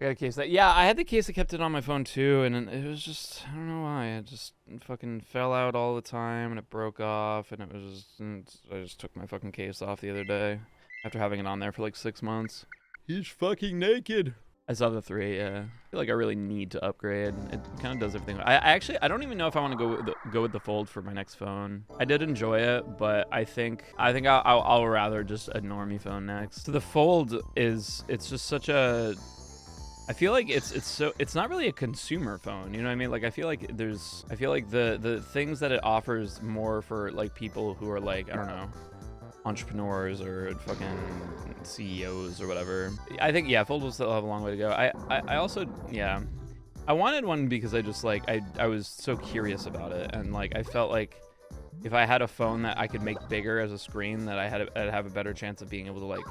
I got a case that, yeah, I had the case that kept it on my phone too, and it was just, I don't know why, it just fucking fell out all the time, and it broke off, and it was just, and I just took my fucking case off the other day, after having it on there for like 6 months. He's fucking naked. I saw the 3, yeah. I feel like I really need to upgrade. It kind of does everything. I don't even know if I want to go with the Fold for my next phone. I did enjoy it, but I think I'll rather just a normie phone next. So the Fold it's just such a, I feel like it's not really a consumer phone, you know what I mean? Like I feel like the things that it offers more for like people who are like, I don't know, entrepreneurs or fucking CEOs or whatever. I think, yeah, Fold will still have a long way to go. I also, yeah, I wanted one because I just like, I was so curious about it, and like I felt like if I had a phone that I could make bigger as a screen, that I'd have a better chance of being able to like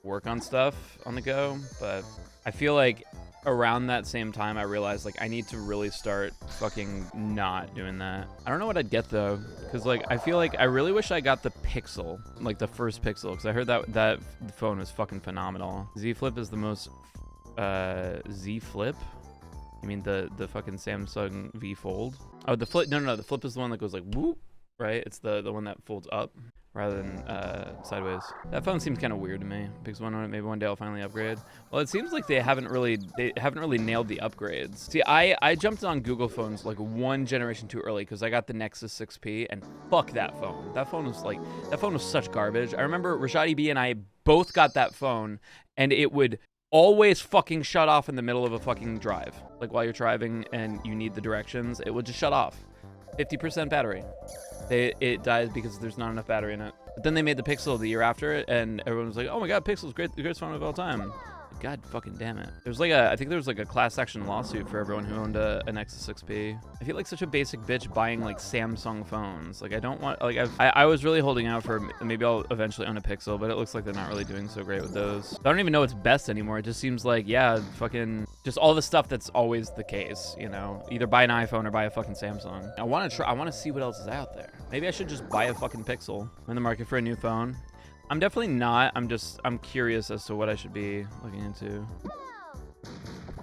work on stuff on the go. But I feel like around that same time I realized like I need to really start fucking not doing that. I don't know what I'd get though, because like I feel like I really wish I got the Pixel, like the first Pixel, because I heard that phone was fucking phenomenal. Z Flip is the most Z Flip? You mean the fucking Samsung V Fold? Oh, the Flip, no, the Flip is the one that goes like whoop, right? It's the one that folds up rather than sideways. That phone seems kind of weird to me. Pixel one, maybe one day I'll finally upgrade. Well, it seems like they haven't really nailed the upgrades. See, I jumped on Google phones like one generation too early because I got the Nexus 6P, and fuck that phone. That phone was such garbage. I remember Rashadi B and I both got that phone, and it would always fucking shut off in the middle of a fucking drive. Like while you're driving and you need the directions, it would just shut off. 50% battery. It dies because there's not enough battery in it. But then they made the Pixel the year after it, and everyone was like, "Oh my God, Pixel's great, the greatest phone of all time." God fucking damn it. I think there was like a class action lawsuit for everyone who owned a Nexus 6P. I feel like such a basic bitch buying like Samsung phones. Like I don't want, like I was really holding out for maybe I'll eventually own a Pixel, but it looks like they're not really doing so great with those. I don't even know what's best anymore. It just seems like, yeah, fucking just all the stuff that's always the case, you know? Either buy an iPhone or buy a fucking Samsung. I want to see what else is out there. Maybe I should just buy a fucking Pixel. I'm in the market for a new phone. I'm definitely not. I'm curious as to what I should be looking into.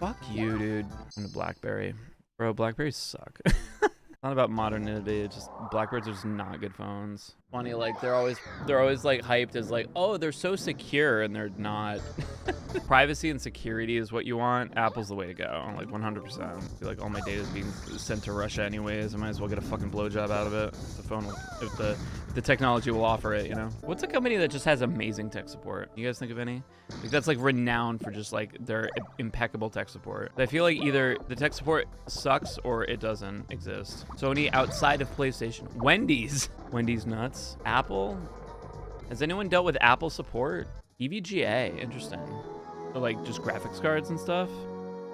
Fuck you, dude. I'm a BlackBerry. Bro, BlackBerries suck. It's not about modernity, it's just BlackBerries are just not good phones. Funny, like they're always like hyped as like, oh, they're so secure, and they're not. Privacy and security is what you want. Apple's the way to go, like 100%. I feel like all my data is being sent to Russia anyways. I might as well get a fucking blowjob out of it. If the phone will, if the technology will offer it, you know. What's a company that just has amazing tech support? You guys think of any? Like that's like renowned for just like their impeccable tech support. I feel like either the tech support sucks or it doesn't exist. Sony outside of PlayStation. Wendy's nuts. Apple? Has anyone dealt with Apple support? EVGA, interesting. So like just graphics cards and stuff?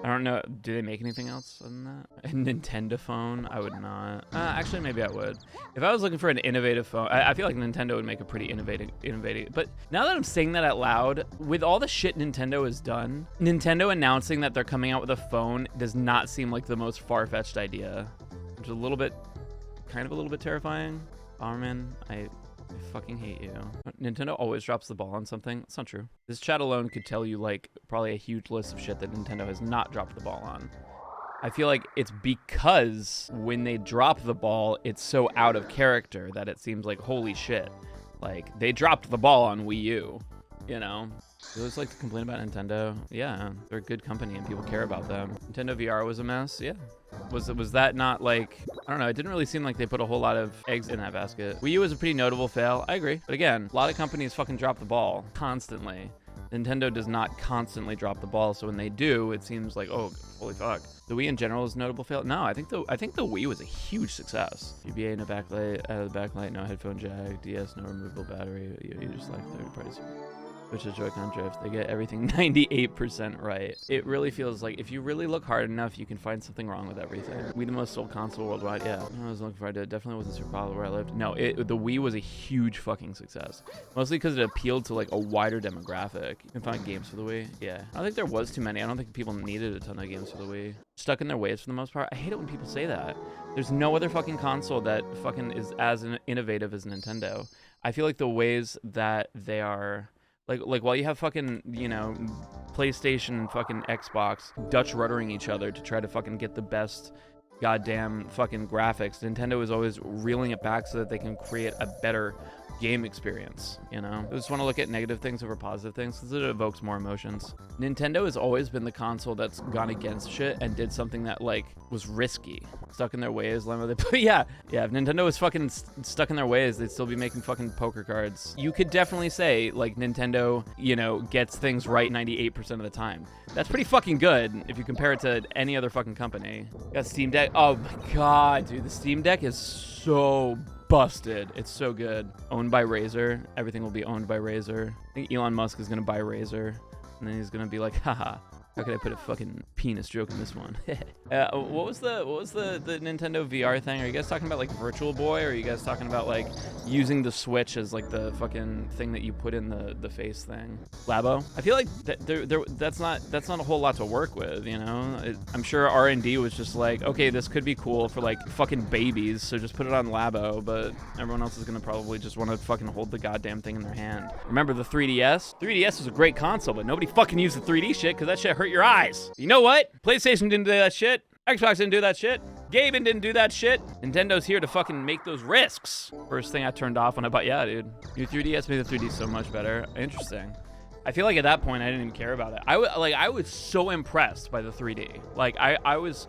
I don't know. Do they make anything else other than that? A Nintendo phone? I would not. Actually, maybe I would. If I was looking for an innovative phone, I feel like Nintendo would make a pretty innovative. But now that I'm saying that out loud, with all the shit Nintendo has done, Nintendo announcing that they're coming out with a phone does not seem like the most far-fetched idea. Which is kind of a little bit terrifying. Bomberman, I fucking hate you. Nintendo always drops the ball on something. It's not true. This chat alone could tell you like probably a huge list of shit that Nintendo has not dropped the ball on. I feel like it's because when they drop the ball, it's so out of character that it seems like, holy shit. Like, they dropped the ball on Wii U, you know? You always like to complain about Nintendo. Yeah, they're a good company and people care about them. Nintendo VR was a mess, yeah. Was that not like, I don't know, it didn't really seem like they put a whole lot of eggs in that basket. Wii U was a pretty notable fail, I agree. But again, a lot of companies fucking drop the ball constantly. Nintendo does not constantly drop the ball, so when they do, it seems like, oh, holy fuck. The Wii in general is a notable fail? No, I think the Wii was a huge success. UBA, no backlight, out of the backlight, no headphone jack, DS, no removable battery. You just like third parties. Which is Joy-Con drift. They get everything 98% right. It really feels like if you really look hard enough, you can find something wrong with everything. Wii the most sold console worldwide? Yeah. I was looking for it. It definitely wasn't super popular where I lived. No, the Wii was a huge fucking success. Mostly because it appealed to like a wider demographic. You can find games for the Wii. Yeah. I don't think there was too many. I don't think people needed a ton of games for the Wii. Stuck in their ways for the most part. I hate it when people say that. There's no other fucking console that fucking is as innovative as Nintendo. I feel like the ways that they are Like while you have fucking, you know, PlayStation and fucking Xbox Dutch ruddering each other to try to fucking get the best goddamn fucking graphics, Nintendo is always reeling it back so that they can create a better game experience, you know? I just want to look at negative things over positive things because it evokes more emotions. Nintendo has always been the console that's gone against shit and did something that, like, was risky. Stuck in their ways. But yeah, if Nintendo was fucking stuck in their ways, they'd still be making fucking poker cards. You could definitely say, like, Nintendo, you know, gets things right 98% of the time. That's pretty fucking good if you compare it to any other fucking company. Got Steam Deck. Oh my god, dude, the Steam Deck is so busted. It's so good. Owned by Razer. Everything will be owned by Razer. I think Elon Musk is gonna buy Razer, and then he's gonna be like, haha, how could I put a fucking penis joke in this one? What was the Nintendo VR thing? Are you guys talking about like Virtual Boy, or are you guys talking about like using the Switch as like the fucking thing that you put in the face thing? Labo? I feel like that's not a whole lot to work with, you know? I'm sure R&D was just like, okay, this could be cool for like fucking babies, so just put it on Labo, but everyone else is gonna probably just want to fucking hold the goddamn thing in their hand. Remember the 3DS? 3DS was a great console, but nobody fucking used the 3D shit because that shit hurt your eyes. You know what? PlayStation didn't do that shit. Xbox didn't do that shit. Gaben didn't do that shit. Nintendo's here to fucking make those risks. First thing I turned off when I bought, yeah, dude. New 3DS made the 3D so much better. Interesting. I feel like at that point I didn't even care about it. I was so impressed by the 3D. Like I was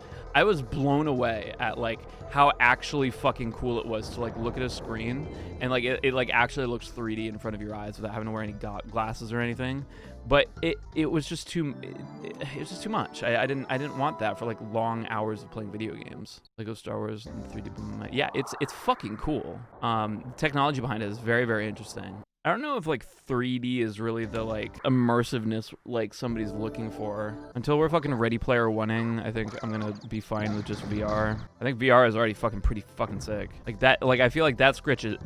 blown away at like how actually fucking cool it was to like look at a screen and like it like actually looks 3D in front of your eyes without having to wear any glasses or anything. But it was just too much. I didn't want that for like long hours of playing video games. Lego Star Wars and 3D Boom. Yeah, it's fucking cool. The technology behind it is very, very interesting. I don't know if like 3D is really the like immersiveness like somebody's looking for. Until we're fucking Ready Player One-ing, I think I'm gonna be fine with just VR. I think VR is already pretty fucking sick. Like that, like I feel like that scratch is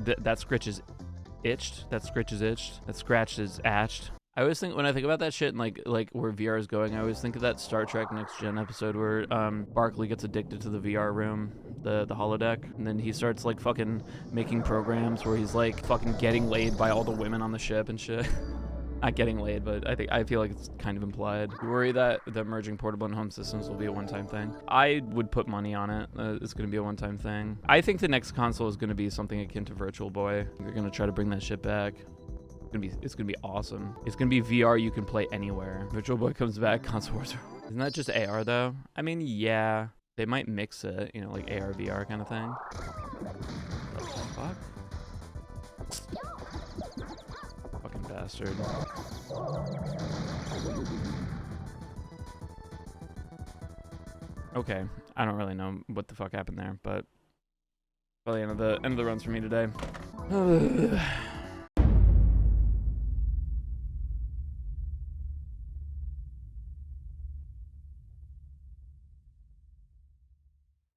itched. That scratch is itched. That scratch is atched. I always think when I think about that shit and like where VR is going, I always think of that Star Trek Next Gen episode where Barclay gets addicted to the VR room, the holodeck, and then he starts like fucking making programs where he's like fucking getting laid by all the women on the ship and shit. Not getting laid, but I feel like it's kind of implied. You worry that the merging portable and home systems will be a one-time thing. I would put money on it. It's going to be a one-time thing. I think the next console is going to be something akin to Virtual Boy. They're going to try to bring that shit back. It's gonna be awesome. It's gonna be VR you can play anywhere. Virtual Boy comes back, console wars. Isn't that just AR though? I mean, yeah, they might mix it, you know, like AR VR kind of thing. What the fuck? Fucking bastard. Okay, I don't really know what the fuck happened there, but probably end of the runs for me today.